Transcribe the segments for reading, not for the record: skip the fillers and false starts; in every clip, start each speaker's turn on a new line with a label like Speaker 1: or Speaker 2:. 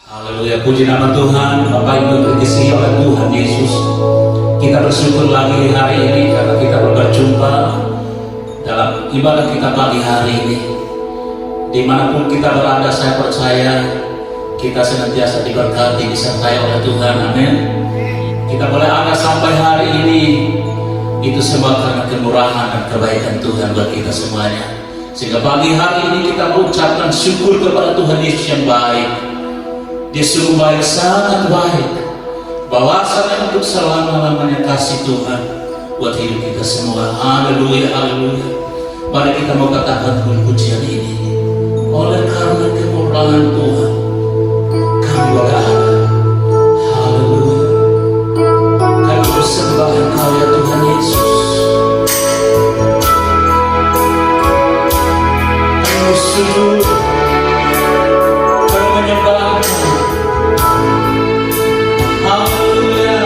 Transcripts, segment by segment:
Speaker 1: Haleluya, puji nama Tuhan. Bapak Ibu dikasihi oleh Tuhan Yesus, kita bersyukur lagi hari ini karena kita berjumpa dalam ibadah kita pagi hari ini. Dimanapun kita berada, saya percaya kita senantiasa diberkati, disertai oleh Tuhan. Amin. Kita boleh ada sampai hari ini, itu semua karena kemurahan dan kebaikan Tuhan buat kita semuanya. Sehingga pagi hari ini kita mengucapkan syukur kepada Tuhan Yesus yang baik. Dia sungguh baik, sangat baik. Bahwasanya untuk selama-lamanya kasih Tuhan buat hidup kita semua. Haleluya, haleluya. Mari kita mau katakan pujian ini. Oleh karena kemurahan Tuhan, kami boleh ada. Haleluya. Kami bersembah Engkau ya Tuhan Yesus. Kami bersujud, kami menyembah Engkau. Haleluya.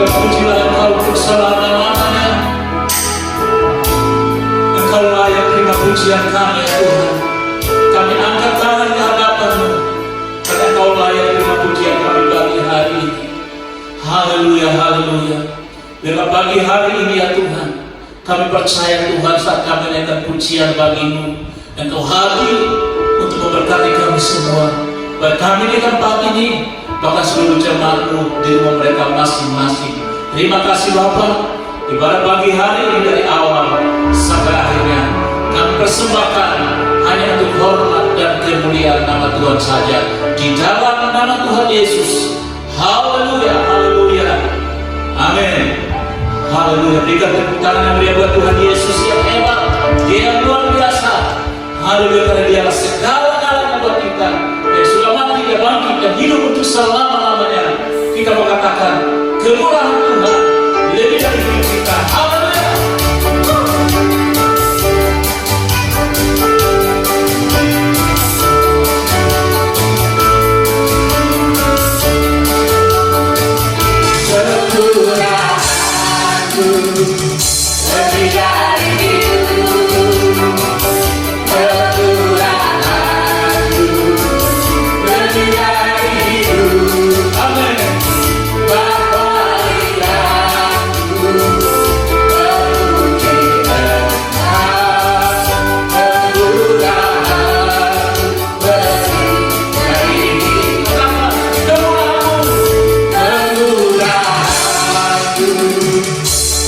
Speaker 1: terpujilah Engkau untuk selama-lamanya. Engkau layak terima pujian kami ya Tuhan. Kami angkat tangan di hadapan-Mu, karena Engkau layak terima pujian kami bagi hari ini. Haleluya, haleluya. Biarlah pagi hari ini ya Tuhan, kami percaya Tuhan saat kami menaikkan pujian bagi-Mu, Engkau hadir untuk memberkati kami semua. Baik kami di tempat ini, bahkan seluruh jemaat-Mu di rumah mereka masing-masing. Terima kasih Bapa. Ibadah pagi hari ini dari awal sampai akhirnya kami persembahkan hanya untuk hormat dan kemuliaan nama Tuhan saja, di dalam nama Tuhan Yesus. Haleluya, haleluya, amin. Haleluya. Berikan tepuk tangan yang meriah buat Tuhan Yesus yang hebat, Dia yang luar biasa. Haleluya, karena Dialah segala-galanya buat kita. Yang sudah mati, Dia bangkit dan hidup untuk selama-lamanya. Kita mengatakan kemurahan Tuhan lebih dari hidup kita. Haleluya.
Speaker 2: Lebih dari hidup, kekuranganku, lebih dari hidup,
Speaker 1: Amin.
Speaker 2: Bapa lihatku, memuji Engkau, kekuranganku, lebih dari hidup, kekuranganku,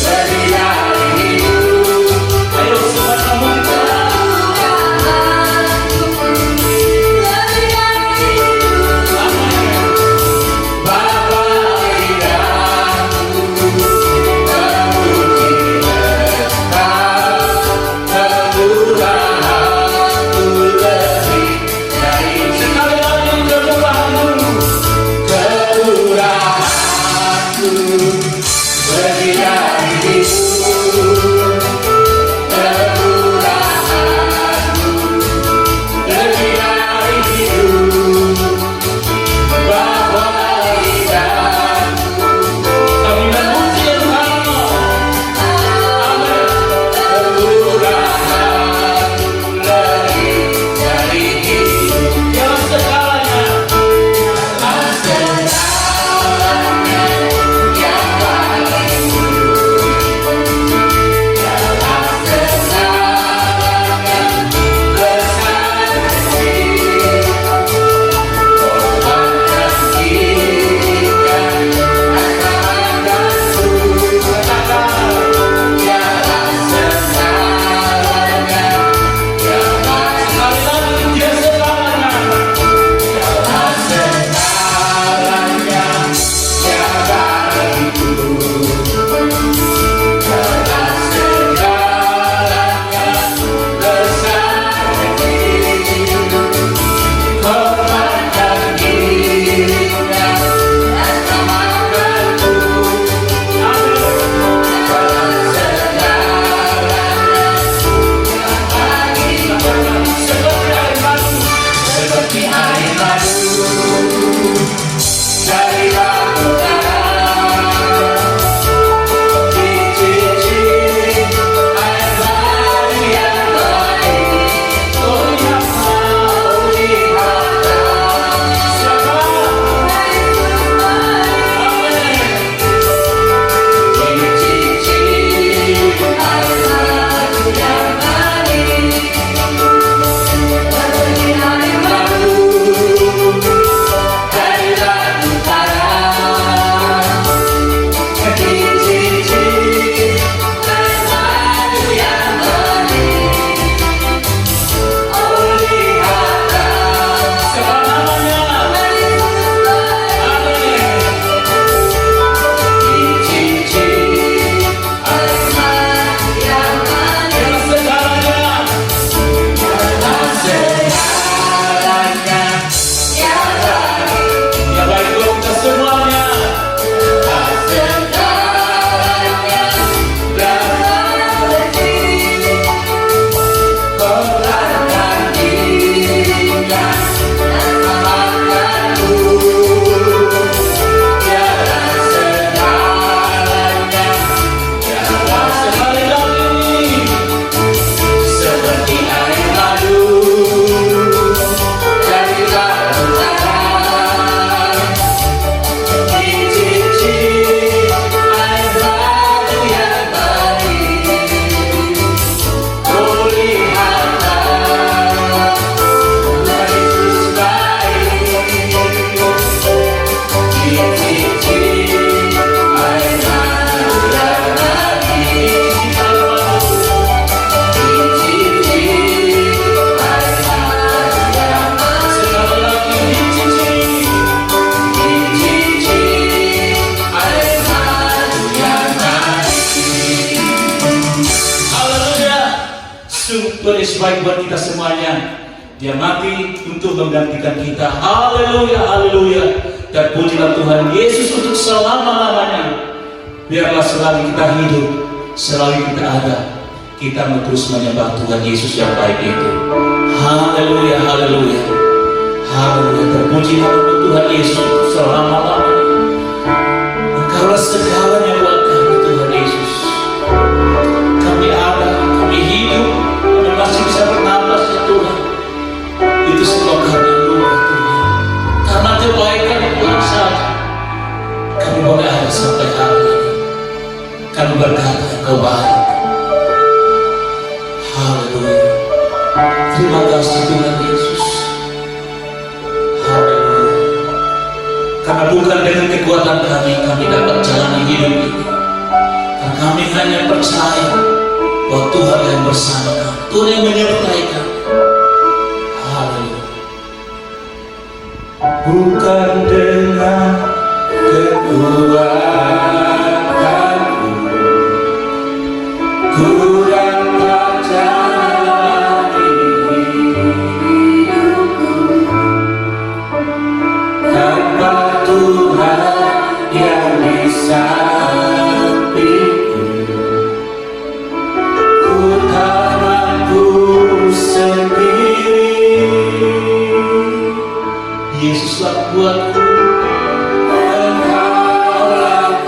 Speaker 2: lebih dari hidup,
Speaker 1: Tuhan Yesus baik buat kita semuanya. Dia mati untuk menggantikan kita. Haleluya, haleluya. Dan pujilah Tuhan Yesus untuk selama-lamanya. Biarlah selagi kita hidup, selagi kita ada, kita mau terus menyembah Tuhan Yesus yang baik itu. Haleluya, haleluya. Haleluya. Terpujilah untuk Tuhan Yesus untuk selama-lamanya. Engkaulah segalanya buat kami, Tuhan Yesus. Kami ada, kami hidup, kami masih bisa bernapas ya Tuhan. Itu semua karena Tuhan, karena kebaikan Tuhan saja. Kami boleh ada sampai hari ini. Kami berkata Engkau baik. Haleluya. Terima kasih Tuhan Yesus. Haleluya. Karena bukan dengan kekuatan kami dapat jalani hidup ini. Karena kami hanya percaya bahwa Tuhan yang bersama kami, Tuhan yang menyertai kami. Bukan dengan kekuatanku ku dapat jalani hidupku, tanpa Tuhan yang di sampingku, ku tak mampu sendiri. Yesuslah buatku, Engkaulah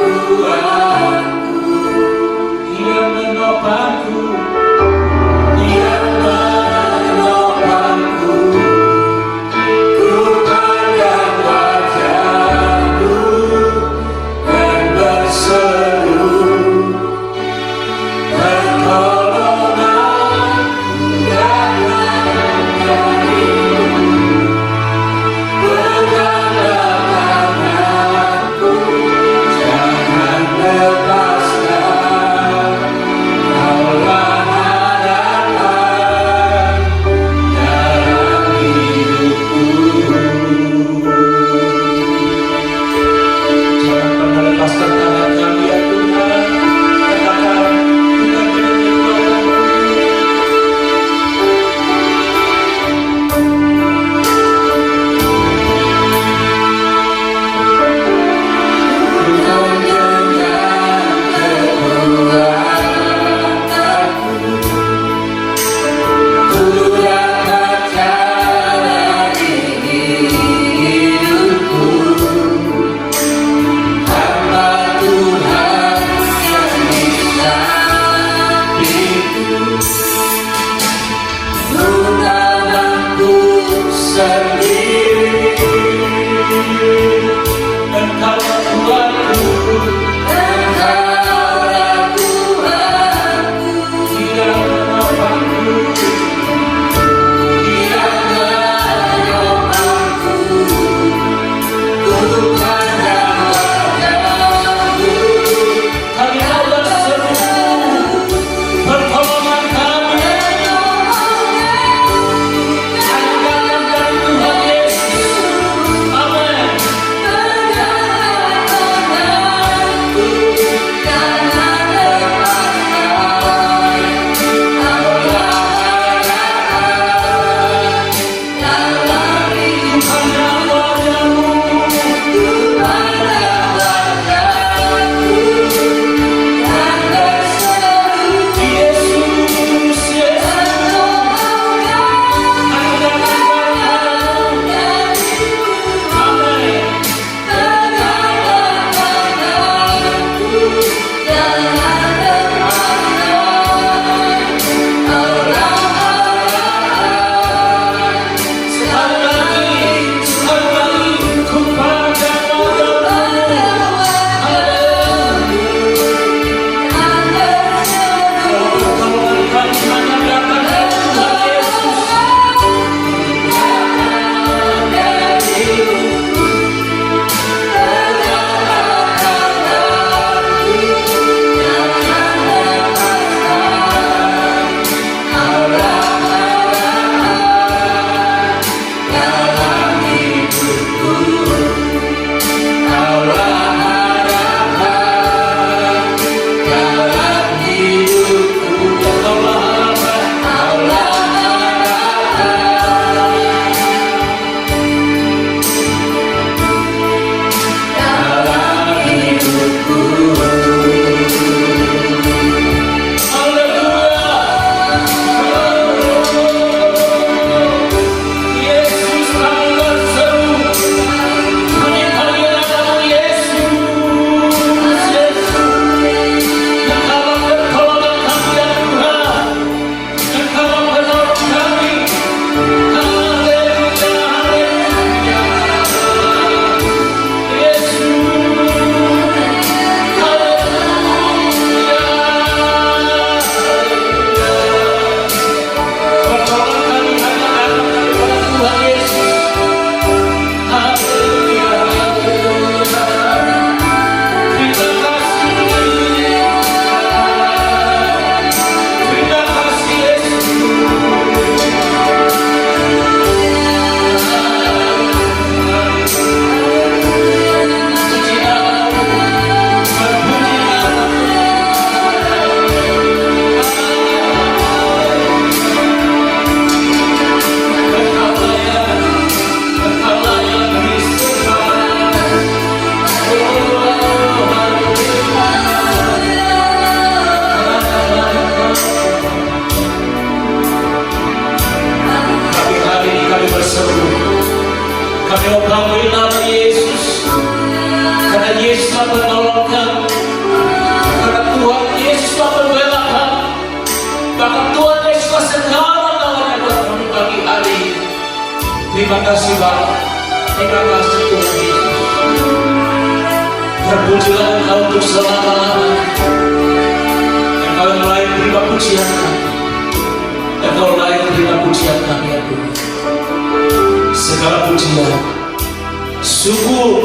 Speaker 1: telah menolong kami. Karena Tuhan Yesus telah membela kami. Bahkan Tuhan Yesus telah segala-galanya buat kami pagi hari ini. Terima kasih Bapa. Terima kasih Tuhan Yesus. Terpujilah Engkau untuk selama-lamanya. Engkau yang layak terima pujian kami. Engkau layak terima pujian kami ya Tuhan. Segala pujian, syukur,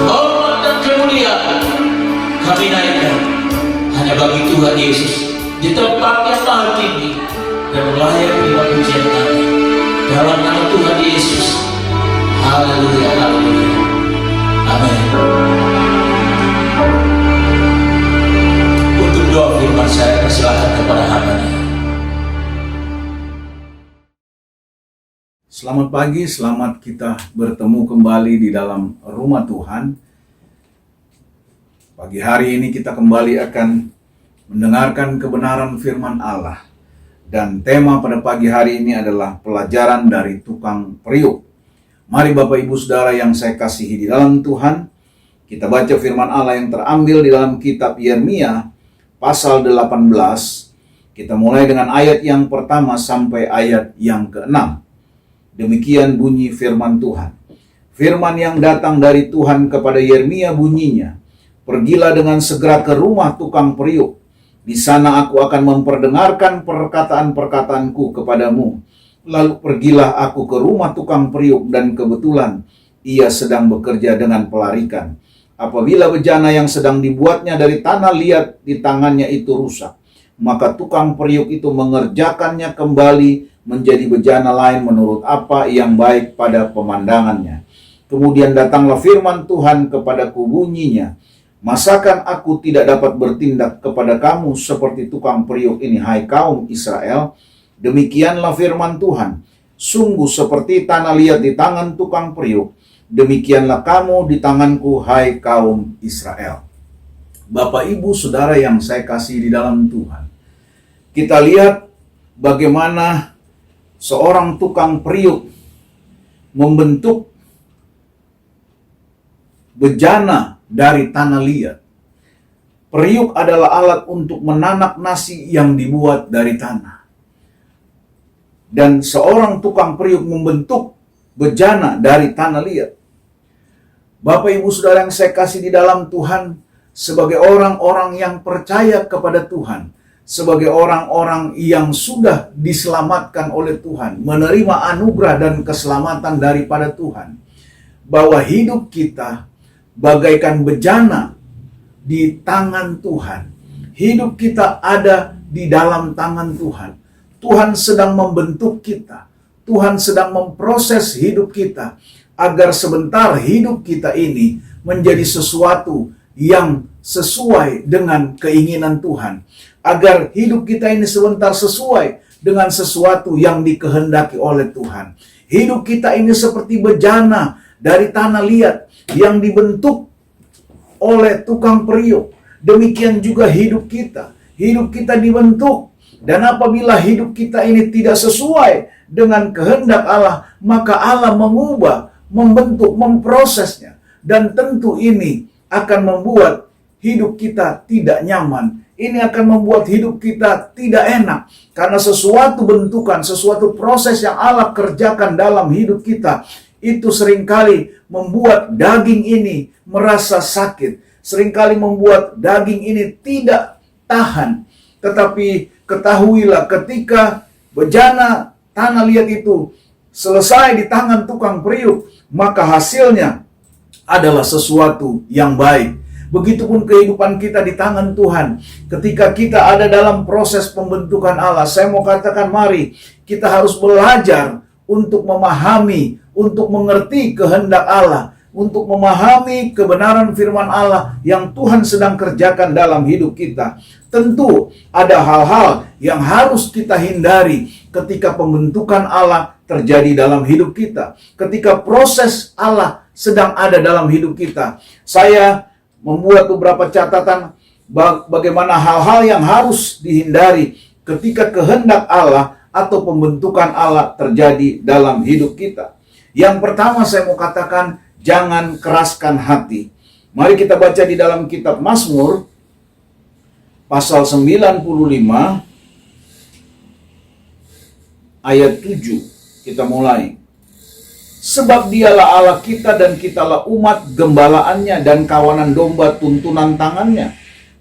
Speaker 1: hormat dan kemuliaan kami naikkan hanya bagi Tuhan Yesus di tempat yang maha tinggi dan layak terima pujian kami. Dalam nama Tuhan Yesus. Haleluya, haleluya. Amin. Untuk doa firman saya persilakan kepada hamba-Nya.
Speaker 3: Selamat pagi, selamat kita bertemu kembali di dalam rumah Tuhan. Pagi hari ini kita kembali akan mendengarkan kebenaran firman Allah. Dan tema pada pagi hari ini adalah pelajaran dari tukang periuk. Mari Bapak Ibu Saudara yang saya kasihi di dalam Tuhan, kita baca firman Allah yang terambil di dalam kitab Yeremia pasal 18. Kita mulai dengan ayat yang pertama sampai ayat yang ke-6. Demikian bunyi firman Tuhan. Firman yang datang dari Tuhan kepada Yeremia bunyinya, "Pergilah dengan segera ke rumah tukang periuk. Di sana aku akan memperdengarkan perkataan-perkataanku kepadamu. Lalu pergilah aku ke rumah tukang periuk dan kebetulan ia sedang bekerja dengan pelarikan. Apabila bejana yang sedang dibuatnya dari tanah liat di tangannya itu rusak, maka tukang periuk itu mengerjakannya kembali menjadi bejana lain menurut apa yang baik pada pemandangannya. Kemudian datanglah firman Tuhan kepadaku bunyinya, masakan aku tidak dapat bertindak kepada kamu seperti tukang periuk ini, hai kaum Israel? Demikianlah firman Tuhan, sungguh seperti tanah liat di tangan tukang periuk, demikianlah kamu di tanganku, hai kaum Israel." Bapak Ibu Saudara yang saya kasih di dalam Tuhan, kita lihat bagaimana seorang tukang periuk membentuk bejana dari tanah liat. Periuk adalah alat untuk menanak nasi yang dibuat dari tanah. Dan seorang tukang periuk membentuk bejana dari tanah liat. Bapak Ibu Saudara yang saya kasih di dalam Tuhan, sebagai orang-orang yang percaya kepada Tuhan, sebagai orang-orang yang sudah diselamatkan oleh Tuhan, menerima anugerah dan keselamatan daripada Tuhan, bahwa hidup kita bagaikan bejana di tangan Tuhan. Hidup kita ada di dalam tangan Tuhan. Tuhan sedang membentuk kita. Tuhan sedang memproses hidup kita agar sebentar hidup kita ini menjadi sesuatu yang sesuai dengan keinginan Tuhan. Agar hidup kita ini sebentar sesuai dengan sesuatu yang dikehendaki oleh Tuhan. Hidup kita ini seperti bejana dari tanah liat yang dibentuk oleh tukang periuk. Demikian juga hidup kita. Hidup kita dibentuk. Dan apabila hidup kita ini tidak sesuai dengan kehendak Allah, maka Allah mengubah, membentuk, memprosesnya. Dan tentu ini akan membuat hidup kita tidak nyaman. Ini akan membuat hidup kita tidak enak. Karena sesuatu bentukan, sesuatu proses yang Allah kerjakan dalam hidup kita, itu seringkali membuat daging ini merasa sakit. Seringkali membuat daging ini tidak tahan. Tetapi ketahuilah, ketika bejana tanah liat itu selesai di tangan tukang periuk, maka hasilnya adalah sesuatu yang baik. Begitupun kehidupan kita di tangan Tuhan. Ketika kita ada dalam proses pembentukan Allah, saya mau katakan mari kita harus belajar untuk memahami, untuk mengerti kehendak Allah, untuk memahami kebenaran firman Allah yang Tuhan sedang kerjakan dalam hidup kita. Tentu ada hal-hal yang harus kita hindari ketika pembentukan Allah terjadi dalam hidup kita. Ketika proses Allah sedang ada dalam hidup kita. Saya membuat beberapa catatan bagaimana hal-hal yang harus dihindari ketika kehendak Allah atau pembentukan Allah terjadi dalam hidup kita. Yang pertama saya mau katakan, jangan keraskan hati. Mari kita baca di dalam kitab Mazmur pasal 95 ayat 7. Kita mulai. Sebab dialah Allah kita dan kitalah umat gembalaannya dan kawanan domba tuntunan tangannya.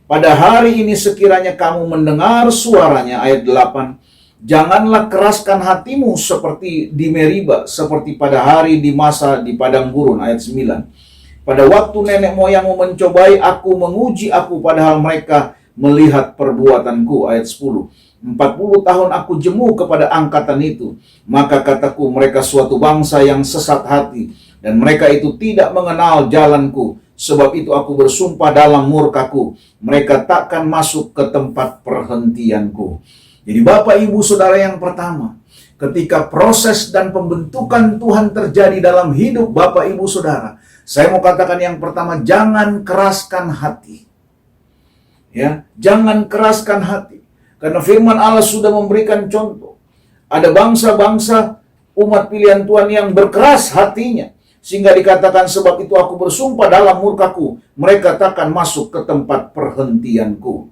Speaker 3: Pada hari ini sekiranya kamu mendengar suaranya, ayat 8, janganlah keraskan hatimu seperti di Meriba, seperti pada hari di masa di padang gurun, ayat 9. Pada waktu nenek moyangmu mencobai aku, menguji aku, padahal mereka melihat perbuatanku, ayat 10. 40 tahun aku jemu kepada angkatan itu, maka kataku mereka suatu bangsa yang sesat hati, dan mereka itu tidak mengenal jalanku. Sebab itu aku bersumpah dalam murkaku, mereka takkan masuk ke tempat perhentianku. Jadi Bapak Ibu Saudara, yang pertama, ketika proses dan pembentukan Tuhan terjadi dalam hidup Bapak Ibu Saudara, saya mau katakan yang pertama, jangan keraskan hati. Ya, jangan keraskan hati. Karena firman Allah sudah memberikan contoh. Ada bangsa-bangsa umat pilihan Tuhan yang berkeras hatinya, sehingga dikatakan sebab itu aku bersumpah dalam murkaku, mereka takkan masuk ke tempat perhentianku.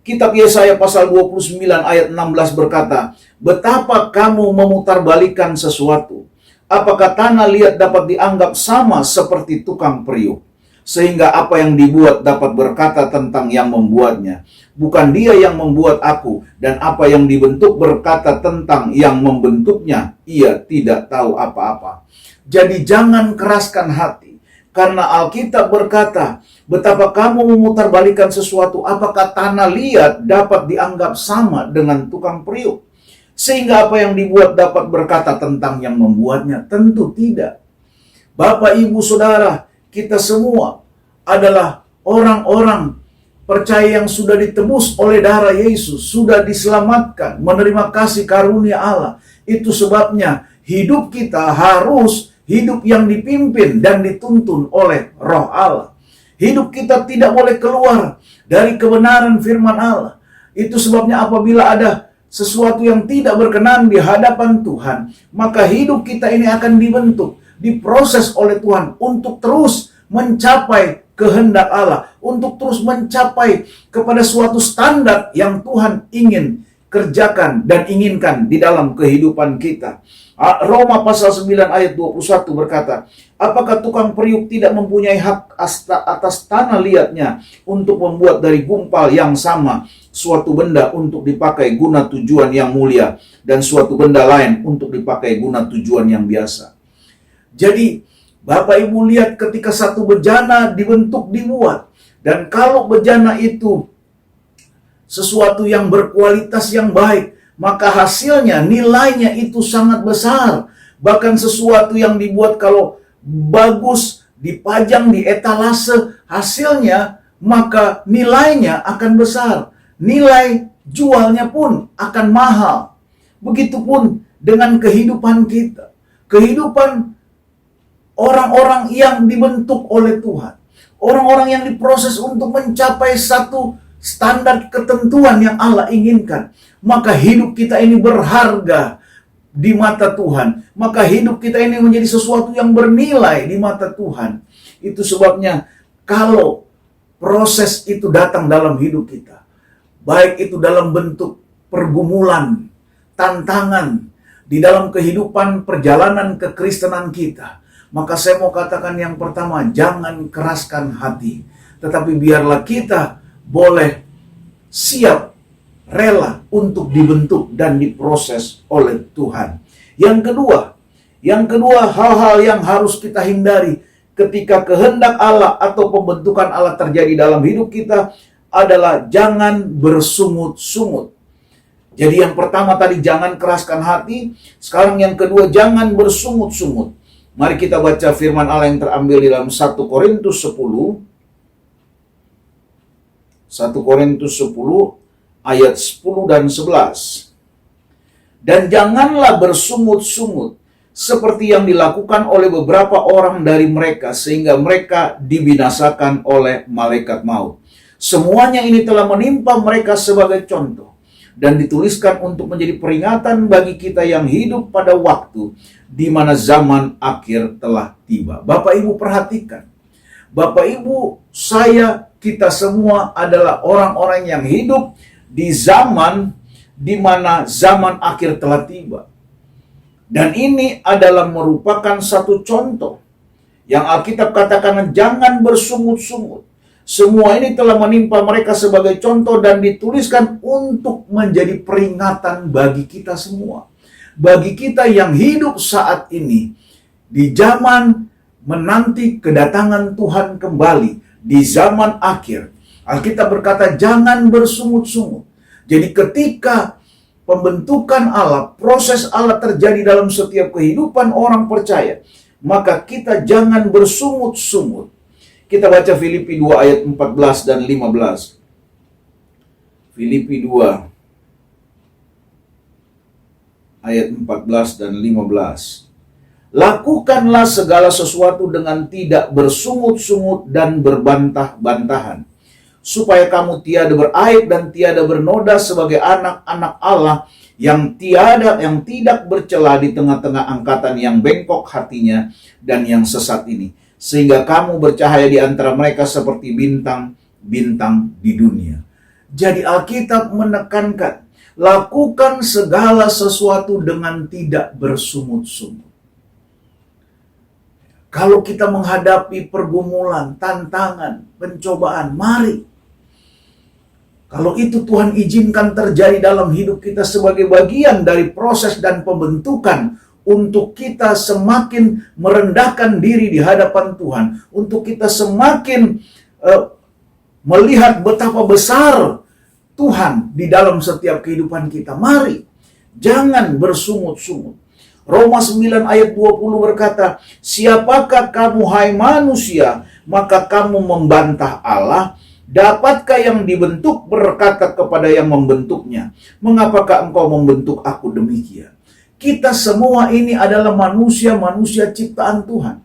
Speaker 3: Kitab Yesaya pasal 29 ayat 16 berkata, betapa kamu memutarbalikan sesuatu. Apakah tanah liat dapat dianggap sama seperti tukang periuk? Sehingga apa yang dibuat dapat berkata tentang yang membuatnya. Bukan dia yang membuat aku, dan apa yang dibentuk berkata tentang yang membentuknya. Ia tidak tahu apa-apa. Jadi jangan keraskan hati. Karena Alkitab berkata, betapa kamu memutarbalikan sesuatu, apakah tanah liat dapat dianggap sama dengan tukang periuk? Sehingga apa yang dibuat dapat berkata tentang yang membuatnya? Tentu tidak. Bapak, Ibu, Saudara, kita semua adalah orang-orang percaya yang sudah ditebus oleh darah Yesus, sudah diselamatkan, menerima kasih karunia Allah. Itu sebabnya hidup kita harus hidup yang dipimpin dan dituntun oleh Roh Allah. Hidup kita tidak boleh keluar dari kebenaran firman Allah. Itu sebabnya apabila ada sesuatu yang tidak berkenan di hadapan Tuhan, maka hidup kita ini akan dibentuk, diproses oleh Tuhan untuk terus mencapai kehendak Allah, untuk terus mencapai kepada suatu standar yang Tuhan ingin kerjakan dan inginkan di dalam kehidupan kita. Roma pasal 9 ayat 21 berkata, apakah tukang periuk tidak mempunyai hak atas tanah liatnya untuk membuat dari gumpal yang sama suatu benda untuk dipakai guna tujuan yang mulia, dan suatu benda lain untuk dipakai guna tujuan yang biasa. Jadi Bapak Ibu lihat, ketika satu bejana dibentuk, dibuat, dan kalau bejana itu sesuatu yang berkualitas yang baik, maka hasilnya, nilainya itu sangat besar. Bahkan sesuatu yang dibuat kalau bagus, dipajang di etalase, hasilnya maka nilainya akan besar. Nilai jualnya pun akan mahal. Begitupun dengan kehidupan kita. Kehidupan orang-orang yang dibentuk oleh Tuhan. Orang-orang yang diproses untuk mencapai satu standar ketentuan yang Allah inginkan. Maka hidup kita ini berharga di mata Tuhan. Maka hidup kita ini menjadi sesuatu yang bernilai di mata Tuhan. Itu sebabnya kalau proses itu datang dalam hidup kita, baik itu dalam bentuk pergumulan, tantangan, di dalam kehidupan perjalanan kekristenan kita, maka saya mau katakan yang pertama, jangan keraskan hati. Tetapi biarlah kita boleh siap, rela untuk dibentuk dan diproses oleh Tuhan. Yang kedua, hal-hal yang harus kita hindari ketika kehendak Allah atau pembentukan Allah terjadi dalam hidup kita adalah jangan bersungut-sungut. Jadi yang pertama tadi jangan keraskan hati, sekarang yang kedua jangan bersungut-sungut. Mari kita baca firman Allah yang terambil di dalam 1 Korintus 10. 1 Korintus 10 ayat 10 dan 11. Dan janganlah bersungut-sungut seperti yang dilakukan oleh beberapa orang dari mereka, sehingga mereka dibinasakan oleh malaikat maut. Semuanya ini telah menimpa mereka sebagai contoh, dan dituliskan untuk menjadi peringatan bagi kita yang hidup pada waktu di mana zaman akhir telah tiba. Bapak Ibu perhatikan, Bapak Ibu, saya, kita semua adalah orang-orang yang hidup di zaman di mana zaman akhir telah tiba. Dan ini adalah merupakan satu contoh yang Alkitab katakan jangan bersungut-sungut. Semua ini telah menimpa mereka sebagai contoh dan dituliskan untuk menjadi peringatan bagi kita semua. Bagi kita yang hidup saat ini, di zaman menanti kedatangan Tuhan kembali, di zaman akhir. Alkitab berkata jangan bersungut-sungut. Jadi ketika pembentukan Allah, proses Allah terjadi dalam setiap kehidupan orang percaya, maka kita jangan bersungut-sungut. Kita baca Filipi 2 ayat 14 dan 15. Filipi 2 ayat 14 dan 15. Lakukanlah segala sesuatu dengan tidak bersungut-sungut dan berbantah-bantahan, supaya kamu tiada beraib dan tiada bernoda sebagai anak-anak Allah yang tidak bercela di tengah-tengah angkatan yang bengkok hatinya dan yang sesat ini, sehingga kamu bercahaya di antara mereka seperti bintang-bintang di dunia. Jadi Alkitab menekankan, lakukan segala sesuatu dengan tidak bersungut-sungut. Kalau kita menghadapi pergumulan, tantangan, pencobaan, mari. Kalau itu Tuhan izinkan terjadi dalam hidup kita sebagai bagian dari proses dan pembentukan untuk kita semakin merendahkan diri di hadapan Tuhan, untuk kita semakin melihat betapa besar Tuhan di dalam setiap kehidupan kita. Mari, jangan bersungut-sungut. Roma 9 ayat 20 berkata, siapakah kamu hai manusia, maka kamu membantah Allah? Dapatkah yang dibentuk berkata kepada yang membentuknya, mengapakah engkau membentuk aku demikian? Kita semua ini adalah manusia-manusia ciptaan Tuhan.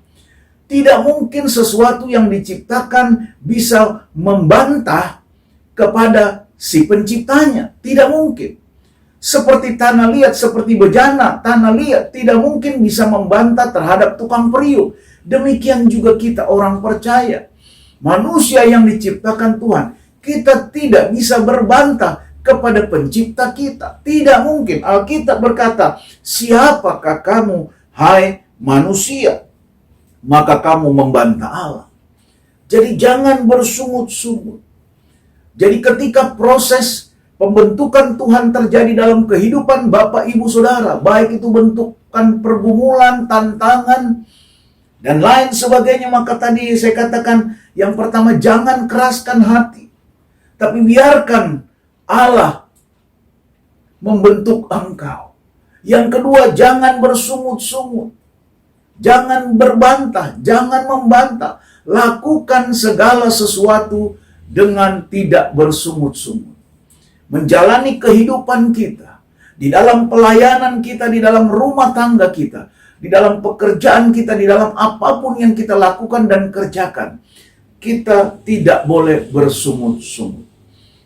Speaker 3: Tidak mungkin sesuatu yang diciptakan bisa membantah kepada si penciptanya. Tidak mungkin. Seperti tanah liat, seperti bejana, tanah liat tidak mungkin bisa membantah terhadap tukang periuk. Demikian juga kita orang percaya. Manusia yang diciptakan Tuhan, kita tidak bisa berbantah kepada pencipta kita. Tidak mungkin. Alkitab berkata, siapakah kamu, hai manusia? Maka kamu membantah Allah. Jadi jangan bersungut-sungut. Jadi ketika proses pembentukan Tuhan terjadi dalam kehidupan Bapak Ibu Saudara, baik itu bentukan pergumulan, tantangan, dan lain sebagainya, maka tadi saya katakan, yang pertama jangan keraskan hati, tapi biarkan Allah membentuk engkau. Yang kedua, jangan bersungut-sungut, jangan berbantah, jangan membantah. Lakukan segala sesuatu dengan tidak bersungut-sungut. Menjalani kehidupan kita, di dalam pelayanan kita, di dalam rumah tangga kita, di dalam pekerjaan kita, di dalam apapun yang kita lakukan dan kerjakan, kita tidak boleh bersungut-sungut.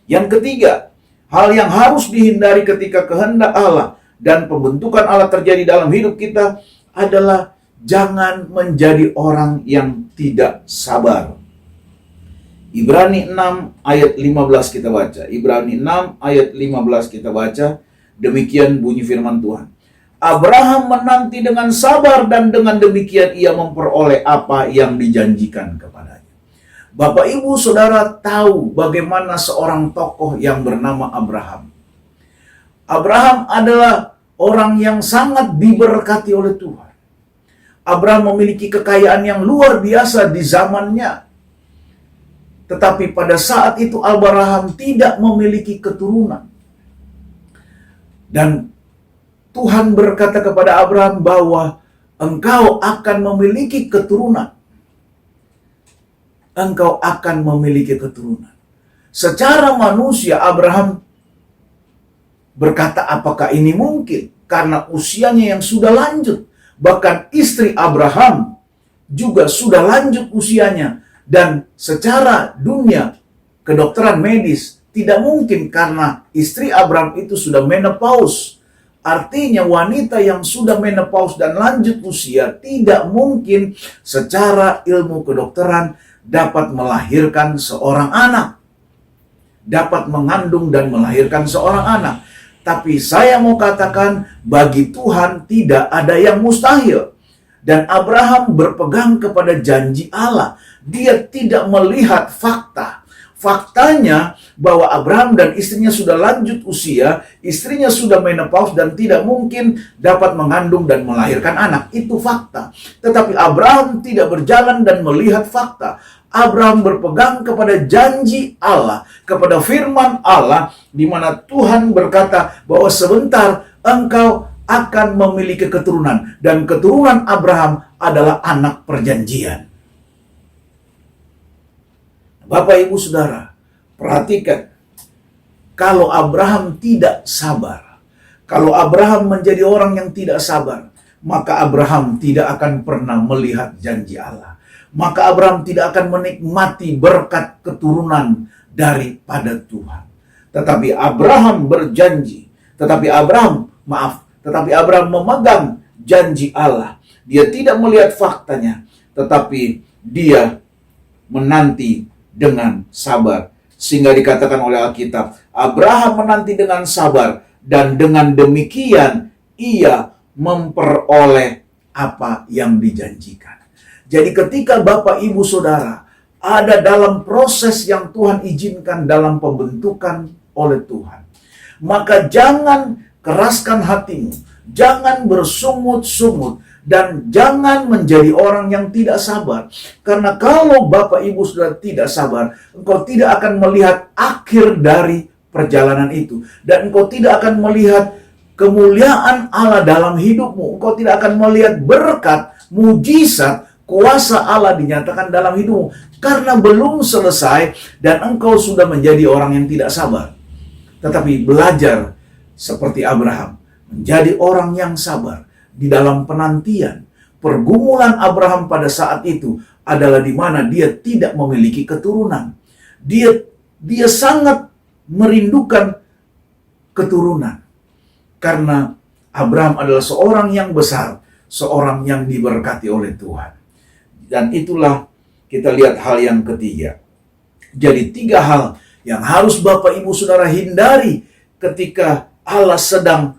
Speaker 3: Yang ketiga, hal yang harus dihindari ketika kehendak Allah dan pembentukan Allah terjadi dalam hidup kita adalah jangan menjadi orang yang tidak sabar. Ibrani 6 ayat 15 kita baca. Ibrani 6 ayat 15 kita baca. Demikian bunyi firman Tuhan. Abraham menanti dengan sabar dan dengan demikian ia memperoleh apa yang dijanjikan kepadanya. Bapak Ibu Saudara tahu bagaimana seorang tokoh yang bernama Abraham. Abraham adalah orang yang sangat diberkati oleh Tuhan. Abraham memiliki kekayaan yang luar biasa di zamannya. Tetapi pada saat itu Abraham tidak memiliki keturunan. Dan Tuhan berkata kepada Abraham bahwa engkau akan memiliki keturunan. Engkau akan memiliki keturunan. Secara manusia Abraham berkata, apakah ini mungkin? Karena usianya yang sudah lanjut. Bahkan istri Abraham juga sudah lanjut usianya. Dan secara dunia kedokteran medis tidak mungkin karena istri Abraham itu sudah menopause. Artinya wanita yang sudah menopause dan lanjut usia tidak mungkin secara ilmu kedokteran dapat melahirkan seorang anak. Dapat mengandung dan melahirkan seorang anak. Tapi saya mau katakan, bagi Tuhan tidak ada yang mustahil. Dan Abraham berpegang kepada janji Allah. Dia tidak melihat fakta. Faktanya bahwa Abraham dan istrinya sudah lanjut usia, istrinya sudah menopause dan tidak mungkin dapat mengandung dan melahirkan anak. Itu fakta. Tetapi Abraham tidak berjalan dan melihat fakta. Abraham berpegang kepada janji Allah, kepada firman Allah, di mana Tuhan berkata bahwa sebentar engkau akan memiliki keturunan, dan keturunan Abraham adalah anak perjanjian. Bapak, Ibu, Saudara, perhatikan, kalau Abraham tidak sabar, kalau Abraham menjadi orang yang tidak sabar, maka Abraham tidak akan pernah melihat janji Allah. Maka Abraham tidak akan menikmati berkat keturunan daripada Tuhan. Tetapi Abraham berjanji, tetapi Abraham memegang janji Allah. Dia tidak melihat faktanya, tetapi dia menanti dengan sabar. Sehingga dikatakan oleh Alkitab, Abraham menanti dengan sabar, dan dengan demikian ia memperoleh apa yang dijanjikan. Jadi ketika Bapak, Ibu, Saudara ada dalam proses yang Tuhan izinkan dalam pembentukan oleh Tuhan, maka jangan keraskan hatimu, jangan bersungut-sungut, dan jangan menjadi orang yang tidak sabar. Karena kalau Bapak, Ibu, Saudara tidak sabar, engkau tidak akan melihat akhir dari perjalanan itu. Dan engkau tidak akan melihat kemuliaan Allah dalam hidupmu. Engkau tidak akan melihat berkat, mujizat, kuasa Allah dinyatakan dalam hidupmu. Karena belum selesai dan engkau sudah menjadi orang yang tidak sabar. Tetapi belajar seperti Abraham, menjadi orang yang sabar. Di dalam penantian, pergumulan Abraham pada saat itu adalah di mana dia tidak memiliki keturunan. Dia sangat merindukan keturunan. Karena Abraham adalah seorang yang besar, seorang yang diberkati oleh Tuhan. Dan itulah kita lihat hal yang ketiga. Jadi 3 hal yang harus Bapak, Ibu, Saudara hindari ketika Allah sedang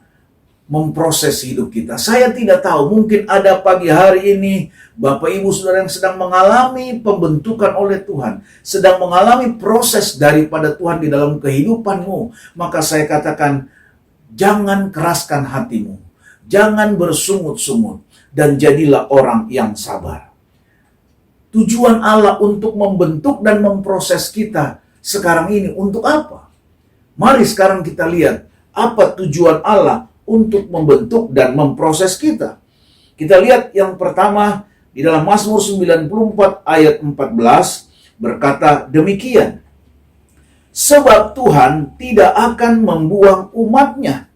Speaker 3: memproses hidup kita. Saya tidak tahu, mungkin ada pagi hari ini Bapak, Ibu, Saudara yang sedang mengalami pembentukan oleh Tuhan, sedang mengalami proses daripada Tuhan di dalam kehidupanmu. Maka saya katakan, jangan keraskan hatimu, jangan bersungut-sungut, dan jadilah orang yang sabar. Tujuan Allah untuk membentuk dan memproses kita sekarang ini untuk apa? Mari sekarang kita lihat apa tujuan Allah untuk membentuk dan memproses kita. Kita lihat yang pertama di dalam Mazmur 94 ayat 14 berkata demikian. Sebab Tuhan tidak akan membuang umatnya,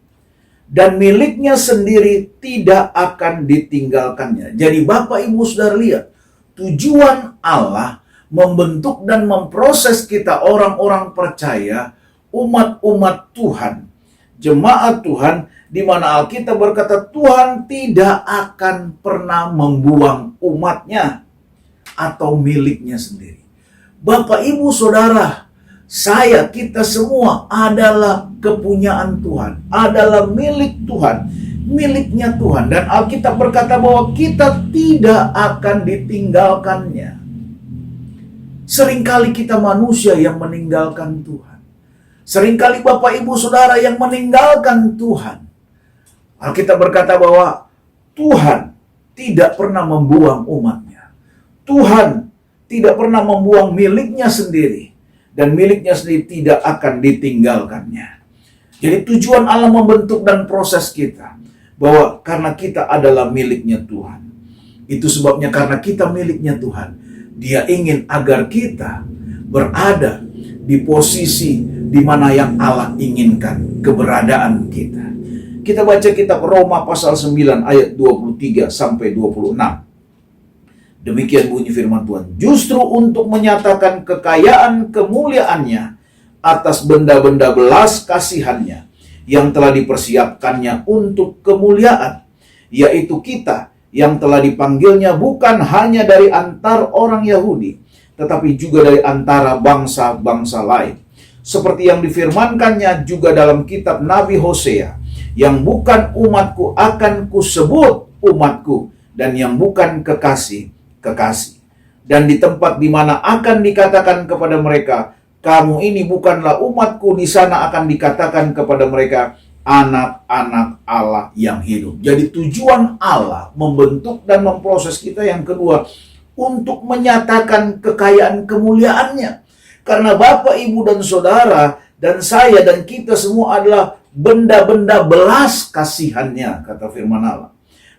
Speaker 3: dan miliknya sendiri tidak akan ditinggalkannya. Jadi Bapak, Ibu, Saudara lihat, tujuan Allah membentuk dan memproses kita orang-orang percaya, umat-umat Tuhan, jemaat Tuhan, di mana Alkitab berkata Tuhan tidak akan pernah membuang umatnya atau miliknya sendiri. Bapak, Ibu, Saudara, kita semua adalah kepunyaan Tuhan, adalah milik Tuhan, miliknya Tuhan. Dan Alkitab berkata bahwa kita tidak akan ditinggalkannya. Seringkali kita manusia yang meninggalkan Tuhan. Seringkali Bapak, Ibu, Saudara yang meninggalkan Tuhan. Alkitab berkata bahwa Tuhan tidak pernah membuang umatnya. Tuhan tidak pernah membuang miliknya sendiri. Dan miliknya sendiri tidak akan ditinggalkannya. Jadi tujuan Allah membentuk dan proses kita. Bahwa karena kita adalah miliknya Tuhan. Itu sebabnya karena kita miliknya Tuhan, Dia ingin agar kita berada di posisi di mana yang Allah inginkan keberadaan kita. Kita baca kitab Roma pasal 9 ayat 23 sampai 26. Demikian bunyi firman Tuhan. Justru untuk menyatakan kekayaan kemuliaannya atas benda-benda belas kasihannya yang telah dipersiapkannya untuk kemuliaan, yaitu kita yang telah dipanggilnya bukan hanya dari antar orang Yahudi, tetapi juga dari antara bangsa-bangsa lain. Seperti yang difirmankannya juga dalam kitab Nabi Hosea, yang bukan umatku akan kusebut umatku, dan yang bukan kekasih, kekasih. Dan di tempat di mana akan dikatakan kepada mereka, kamu ini bukanlah umatku, di sana akan dikatakan kepada mereka, anak-anak Allah yang hidup. Jadi tujuan Allah membentuk dan memproses kita yang kedua, untuk menyatakan kekayaan kemuliaannya. Karena Bapak, Ibu, dan Saudara, dan saya, dan kita semua adalah benda-benda belas kasihannya, kata firman Allah.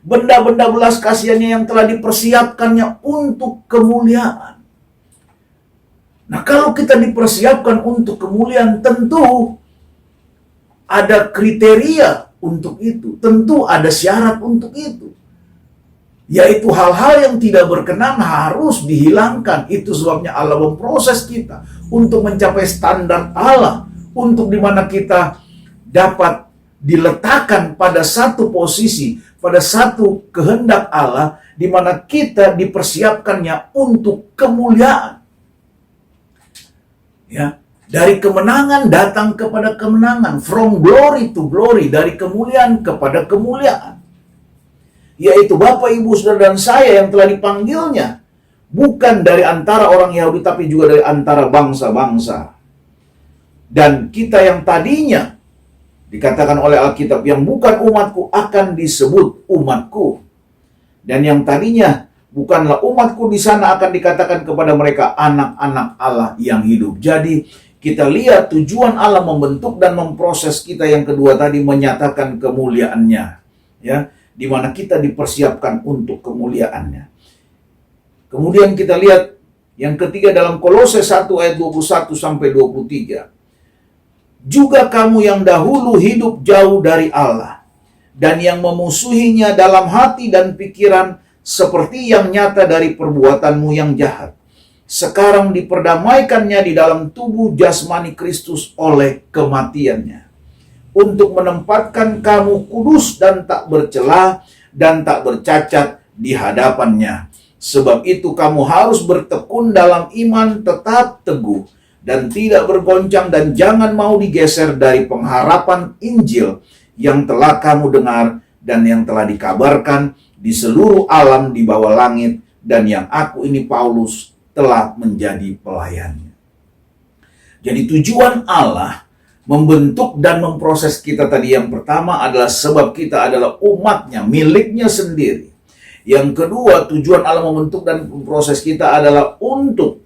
Speaker 3: Benda-benda belas kasihannya yang telah dipersiapkannya untuk kemuliaan. Nah, kalau kita dipersiapkan untuk kemuliaan, tentu ada kriteria untuk itu. Tentu ada syarat untuk itu. Yaitu hal-hal yang tidak berkenan harus dihilangkan. Itu sebabnya Allah memproses kita untuk mencapai standar Allah, untuk dimana kita dapat diletakkan pada satu posisi, pada satu kehendak Allah, di mana kita dipersiapkannya untuk kemuliaan. Ya, dari kemenangan datang kepada kemenangan, from glory to glory, dari kemuliaan kepada kemuliaan. Yaitu Bapak, Ibu, Saudara, dan saya yang telah dipanggilnya, bukan dari antara orang Yahudi, tapi juga dari antara bangsa-bangsa. Dan kita yang tadinya dikatakan oleh Alkitab, yang bukan umatku akan disebut umatku. Dan yang tadinya bukanlah umatku, di sana akan dikatakan kepada mereka, anak-anak Allah yang hidup. Jadi kita lihat tujuan Allah membentuk dan memproses kita yang kedua tadi, menyatakan kemuliaannya. Ya, di mana kita dipersiapkan untuk kemuliaannya. Kemudian kita lihat yang ketiga dalam Kolose 1 ayat 21 sampai 23. Juga kamu yang dahulu hidup jauh dari Allah, dan yang memusuhinya dalam hati dan pikiran, seperti yang nyata dari perbuatanmu yang jahat, sekarang diperdamaikannya di dalam tubuh jasmani Kristus oleh kematiannya, untuk menempatkan kamu kudus dan tak bercela dan tak bercacat di hadapannya. Sebab itu kamu harus bertekun dalam iman, tetap teguh dan tidak bergoncang, dan jangan mau digeser dari pengharapan Injil yang telah kamu dengar dan yang telah dikabarkan di seluruh alam di bawah langit, dan yang aku ini Paulus telah menjadi pelayannya. Jadi tujuan Allah membentuk dan memproses kita tadi, yang pertama adalah sebab kita adalah umatnya, miliknya sendiri. Yang kedua, tujuan Allah membentuk dan memproses kita adalah untuk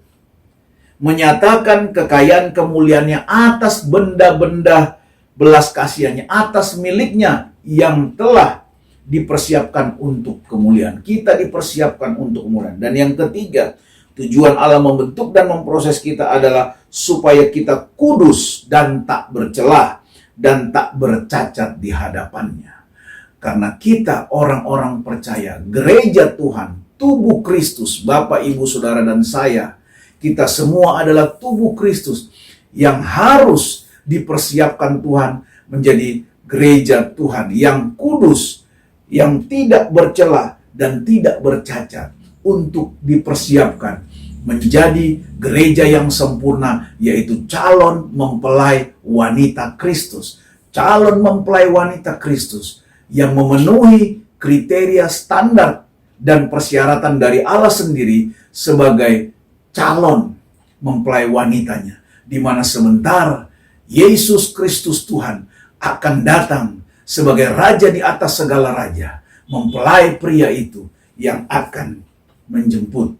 Speaker 3: menyatakan kekayaan kemuliaannya atas benda-benda belas kasihannya, atas miliknya yang telah dipersiapkan untuk kemuliaan. Kita dipersiapkan untuk kemuliaan. Dan yang ketiga, tujuan Allah membentuk dan memproses kita adalah supaya kita kudus dan tak bercelah dan tak bercacat di hadapannya. Karena kita orang-orang percaya, gereja Tuhan, tubuh Kristus, Bapak, Ibu, Saudara, dan saya, kita semua adalah tubuh Kristus yang harus dipersiapkan Tuhan menjadi gereja Tuhan yang kudus, yang tidak bercelah dan tidak bercacat, untuk dipersiapkan menjadi gereja yang sempurna, yaitu calon mempelai wanita Kristus. Calon mempelai wanita Kristus yang memenuhi kriteria, standar, dan persyaratan dari Allah sendiri sebagai calon mempelai wanitanya. Di mana sementara Yesus Kristus Tuhan akan datang sebagai raja di atas segala raja, mempelai pria itu yang akan menjemput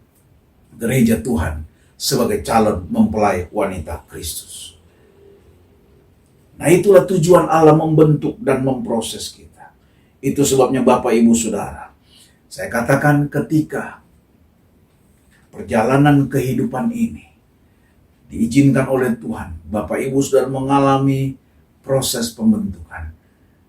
Speaker 3: gereja Tuhan sebagai calon mempelai wanita Kristus. Nah, itulah tujuan Allah membentuk dan memproses kita. Itu sebabnya Bapak, Ibu, Saudara, saya katakan ketika perjalanan kehidupan ini diizinkan oleh Tuhan, Bapak, Ibu, Saudara mengalami proses pembentukan,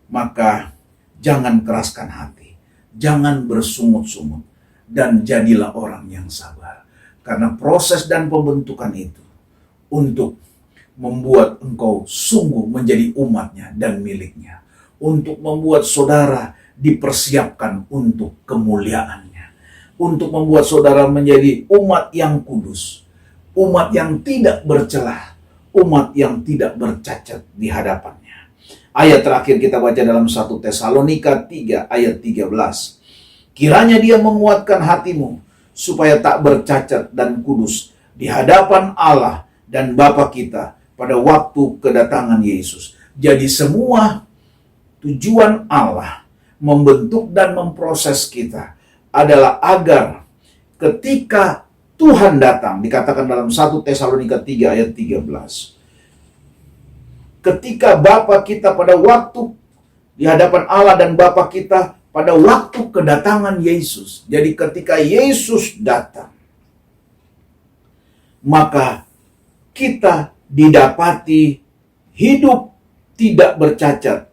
Speaker 3: maka jangan keraskan hati, jangan bersungut-sungut, dan jadilah orang yang sabar. Karena proses dan pembentukan itu untuk membuat engkau sungguh menjadi umatnya dan miliknya. Untuk membuat saudara dipersiapkan untuk kemuliaannya. Untuk membuat saudara menjadi umat yang kudus. umat yang tidak bercelah, umat yang tidak bercacat di hadapannya. Ayat terakhir kita baca dalam 1 Tesalonika 3 ayat 13. Kiranya Dia menguatkan hatimu supaya tak bercacat dan kudus di hadapan Allah dan Bapa kita pada waktu kedatangan Yesus. Jadi semua tujuan Allah membentuk dan memproses kita adalah agar ketika Tuhan datang, dikatakan dalam 1 Tesalonika 3 ayat 13. Ketika Bapa kita pada waktu di hadapan Allah dan Bapa kita pada waktu kedatangan Yesus. Jadi ketika Yesus datang, maka kita didapati hidup tidak bercacat,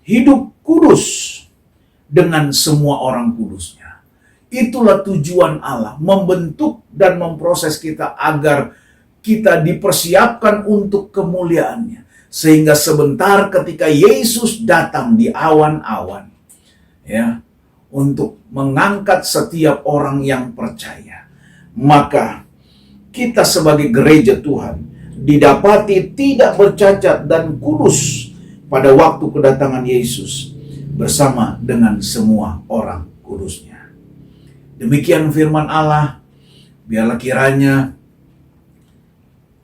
Speaker 3: hidup kudus dengan semua orang kudusnya. Itulah tujuan Allah, membentuk dan memproses kita agar kita dipersiapkan untuk kemuliaannya. Sehingga sebentar ketika Yesus datang di awan-awan, ya, untuk mengangkat setiap orang yang percaya, maka kita sebagai gereja Tuhan didapati tidak bercacat dan kudus pada waktu kedatangan Yesus bersama dengan semua orang kudusnya. Demikian firman Allah. Biarlah kiranya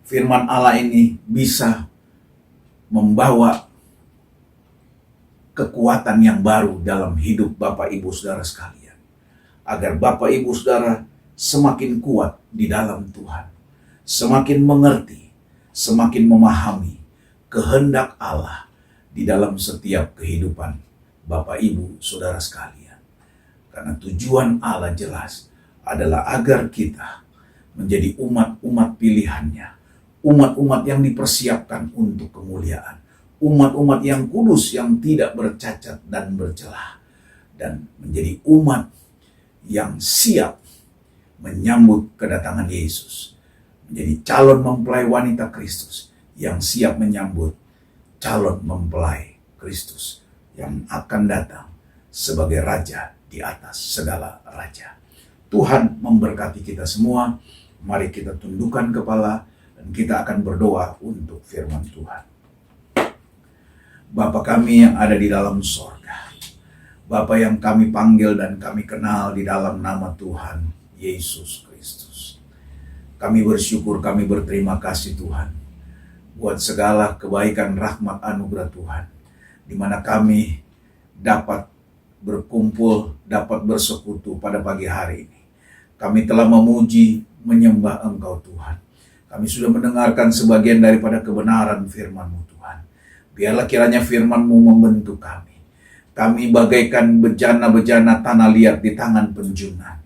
Speaker 3: firman Allah ini bisa membawa kekuatan yang baru dalam hidup Bapak Ibu Saudara sekalian. Agar Bapak Ibu Saudara semakin kuat di dalam Tuhan. Semakin mengerti, semakin memahami kehendak Allah di dalam setiap kehidupan Bapak Ibu Saudara sekalian. Karena tujuan Allah jelas adalah agar kita menjadi umat-umat pilihannya. Umat-umat yang dipersiapkan untuk kemuliaan. Umat-umat yang kudus, yang tidak bercacat dan bercelah. Dan menjadi umat yang siap menyambut kedatangan Yesus. Menjadi calon mempelai wanita Kristus yang siap menyambut calon mempelai Kristus yang akan datang sebagai Raja di atas segala raja. Tuhan memberkati kita semua. Mari kita tundukkan kepala dan kita akan berdoa untuk firman Tuhan. Bapa kami yang ada di dalam sorga, Bapa yang kami panggil dan kami kenal di dalam nama Tuhan Yesus Kristus. Kami bersyukur, kami berterima kasih Tuhan buat segala kebaikan, rahmat, anugerah Tuhan, di mana kami dapat berkumpul, dapat bersekutu pada pagi hari ini. Kami telah memuji, menyembah Engkau Tuhan. Kami sudah mendengarkan sebagian daripada kebenaran firman-Mu Tuhan. Biarlah kiranya firman-Mu membentuk kami. Kami bagaikan bejana-bejana tanah liat di tangan penjunan.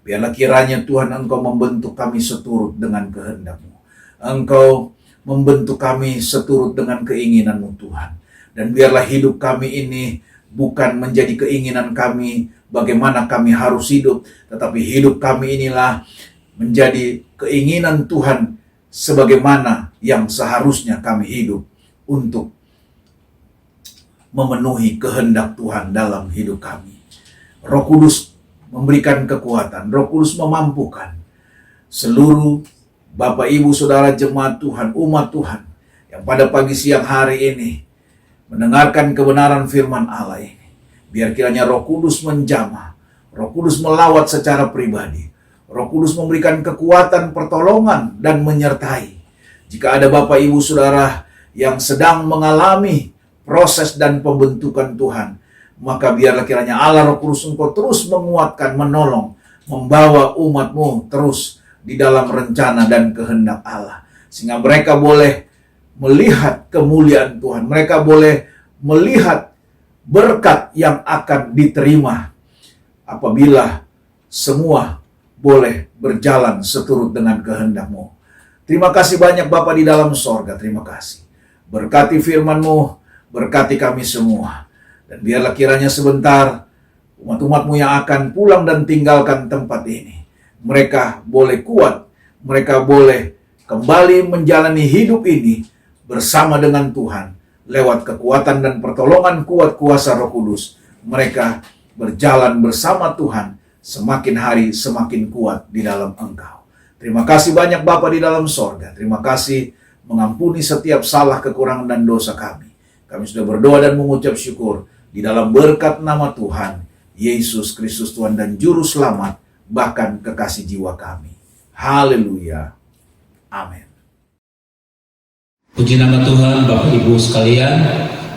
Speaker 3: Biarlah kiranya Tuhan Engkau membentuk kami seturut dengan kehendak-Mu. Engkau membentuk kami seturut dengan keinginan-Mu Tuhan. Dan biarlah hidup kami ini bukan menjadi keinginan kami bagaimana kami harus hidup, tetapi hidup kami inilah menjadi keinginan Tuhan sebagaimana yang seharusnya kami hidup untuk memenuhi kehendak Tuhan dalam hidup kami. Roh Kudus memberikan kekuatan, Roh Kudus memampukan seluruh Bapak Ibu Saudara jemaat Tuhan, umat Tuhan yang pada pagi siang hari ini mendengarkan kebenaran firman Allah ini. Biar kiranya Roh Kudus menjamah, Roh Kudus melawat secara pribadi, Roh Kudus memberikan kekuatan, pertolongan, dan menyertai. Jika ada Bapak Ibu Saudara yang sedang mengalami proses dan pembentukan Tuhan, maka biarlah kiranya Allah Roh Kudus Engkau terus menguatkan, menolong, membawa umat-Mu terus di dalam rencana dan kehendak Allah. Sehingga mereka boleh melihat kemuliaan Tuhan. Mereka boleh melihat berkat yang akan diterima apabila semua boleh berjalan seturut dengan kehendak-Mu. Terima kasih banyak Bapa di dalam sorga. Terima kasih. Berkati firman-Mu, berkati kami semua. Dan biarlah kiranya sebentar umat-umat-Mu yang akan pulang dan tinggalkan tempat ini, mereka boleh kuat, mereka boleh kembali menjalani hidup ini bersama dengan Tuhan. Lewat kekuatan dan pertolongan kuat kuasa Roh Kudus, mereka berjalan bersama Tuhan semakin hari semakin kuat di dalam Engkau. Terima kasih banyak Bapa di dalam sorga. Terima kasih mengampuni setiap salah, kekurangan, dan dosa kami. Kami sudah berdoa dan mengucap syukur di dalam berkat nama Tuhan Yesus Kristus, Tuhan dan Juru Selamat, bahkan kekasih jiwa kami. Haleluya. Amin.
Speaker 1: Puji nama Tuhan, Bapak Ibu sekalian.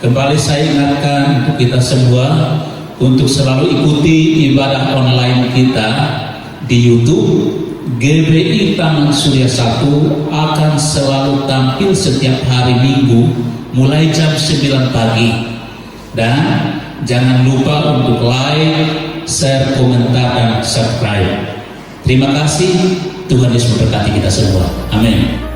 Speaker 1: Kembali saya ingatkan untuk kita semua untuk selalu ikuti ibadah online kita di YouTube. GBI Taman Surya 1 akan selalu tampil setiap hari Minggu mulai jam 9 pagi. Dan jangan lupa untuk like, share, komentar, dan subscribe. Terima kasih. Tuhan Yesus memberkati kita semua. Amin.